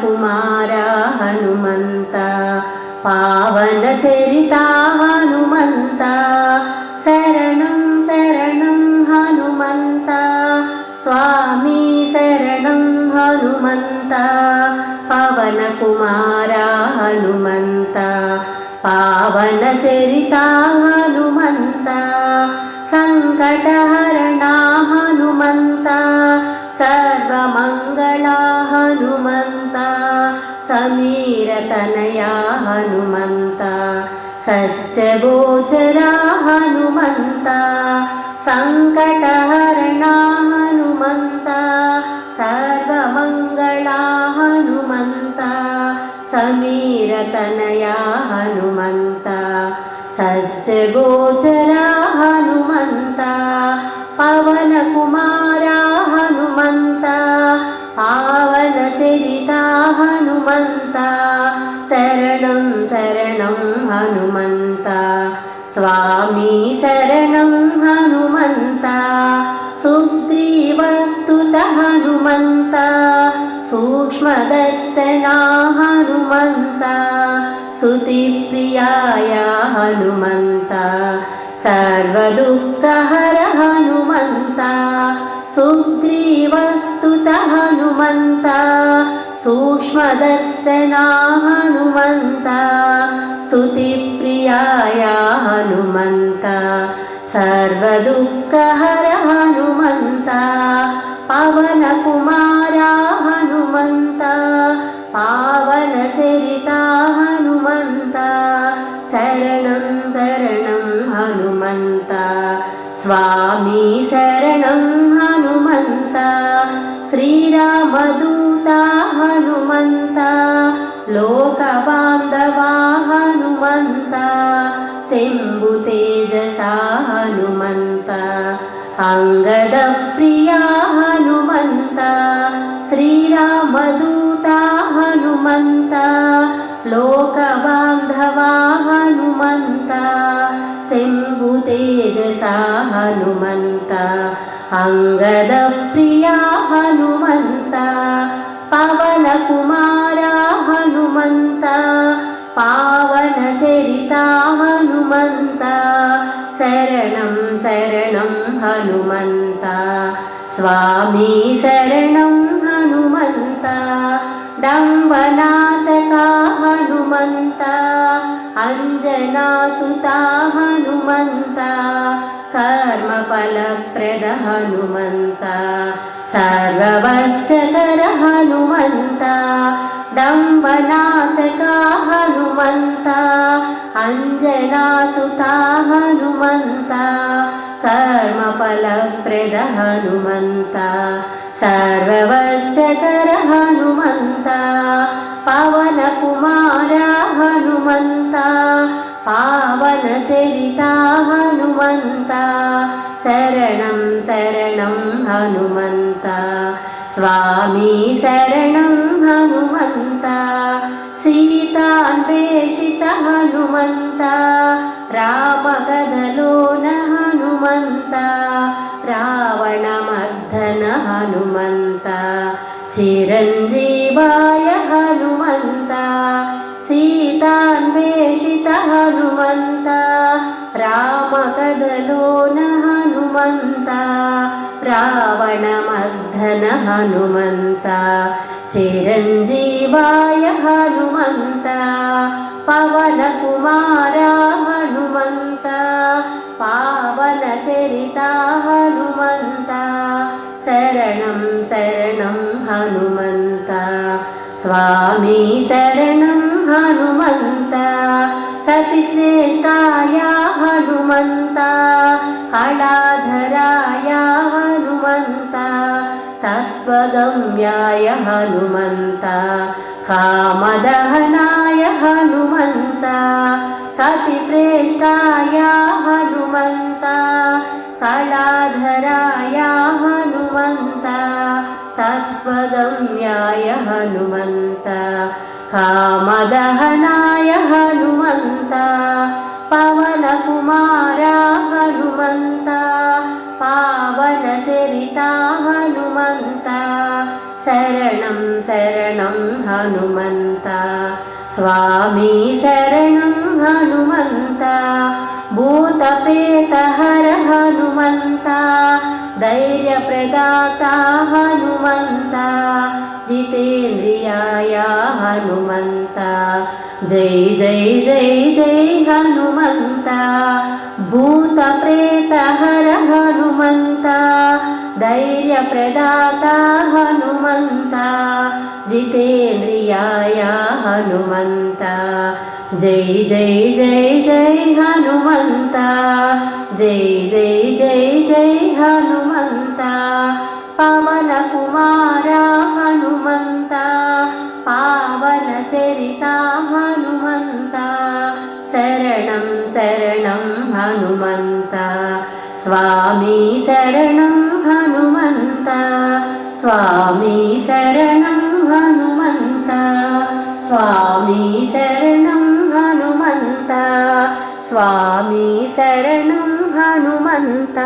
कुमारा हनुमन्ता पावनचरिता हनुमन्ता शरणं शरणं हनुमन्ता स्वामी शरणं हनुमन्ता पवनकुमारा हनुमन्ता पावनचरिता हनुमन्ता सङ्कटहरणा हनुमन्ता सर्वमङ्गला हनुमन्ता समीरतनया हनुमन्ता सच्चगोचरा हनुमन्ता सङ्कटहरणा हनुमन्ता सर्वमङ्गला हनुमन्ता समीरतनया हनुमन्ता सच्चगोचरा हनुमन्ता पवनकुमारा हनुमन्ता पावनचरिता हनुमन्ता शरणं शरणं हनुमन्ता स्वामी शरणं हनुमन्ता सुग्रीवस्तुत हनुमन्ता सूक्ष्मदर्शना हनुमन्ता स्तुतिप्रियाय हनुमन्ता सर्वदुःखहर हनुमन्ता सुग्रीवस्तुत हनुमन्ता सूक्ष्मदर्शना हनुमन्ता स्तुतिप्रियाय हनुमन्ता सर्वदुःखहर हनुमन्ता पवनकुमारा हनुमन्ता पावनचरिता हनुमन्ता शरणं शरणं हनुमन्ता स्वामी शरणं हनुमन्ता श्रीरामदूता हनुमन्ता लोकबान्धवा हनुमन्ता शम्भुतेजसा हनुमन्ता अंगदप्रिया हनुमन्ता श्रीरामदूता हनुमन्ता लोकबान्धवा हनुमन्ता शम्भुतेजसा हनुमन्ता अंगदप्रिया हनुमन्ता पवनकुमारा हनुमन्ता पावनचरिता हनुमन्ता शरणं शरणं हनुमन्ता स्वामी शरणं हनुमन्ता डम्बनाशका हनुमन्ता अंजनासुता हनुमन्ता कर्मफलप्रद हनुमन्ता सर्ववस्यकर हनुमन्ता डम्बनाशका हनुमन्ता अंजनासुता हनुमन्ता कर्मफलप्रद हनुमन्ता सर्ववस्यकर हनुमन्ता पवनकुमारा हनुमन्ता पावनचरिता हनुमन्ता शरणं शरणं हनुमन्ता स्वामी शरणं हनुमन्ता सीतान्वेषित हनुमन्ता रामगदलोन हनुमन्ता रावणमर्दन हनुमन्ता चिरञ्जीवाय हनुमन्ता सीतान्वेषित हनुमन्ता रामगदलोन हनुमन्ता रावणमर्दन हनुमन्ता चिरञ्जीवाय हनुमन्ता पवनकुमारा हनुमन्ता पावनचरिता हनुमन्ता शरणं शरणं हनुमन्ता स्वामी शरणं हनुमन्ता कपिश्रेष्ठाय हनुमन्ता कलाधराय हनुमन्ता तत्त्वगम्याय हनुमन्ता कामदहनाय हनुमन्ता कपिश्रेष्ठाय हनुमन्ता कलाधराय हनुमन्ता तत्त्वगम्याय हनुमन्ता कामदहनाय हनुमन्ता पवनकुमारा हनुमन्ता पावनचरिता हनुमन्ता శరణం శరణం హనుమంత స్వామి శరణం హనుమంత భూత ప్రేత హర హనుమంత ధైర్య ప్రదాత హనుమంత జితేంద్రియాయ హనుమంత జై జై జై జై హనుమంత భూత ప్రేత హర హనుమంత ధైర్య ప్రదాత హనుమంత జితేంద్రియాయ హనుమంత జై జై జై జై హనుమంత జై జై జై జై హనుమంత పవన కుమార హనుమంత పావన చరిత హనుమంత శరణం శరణం హనుమంత స్వామి శరణం హనుమంత స్వామి శరణం హనుమంత స్వామి శరణం హనుమంత స్వామి శరణం హనుమంత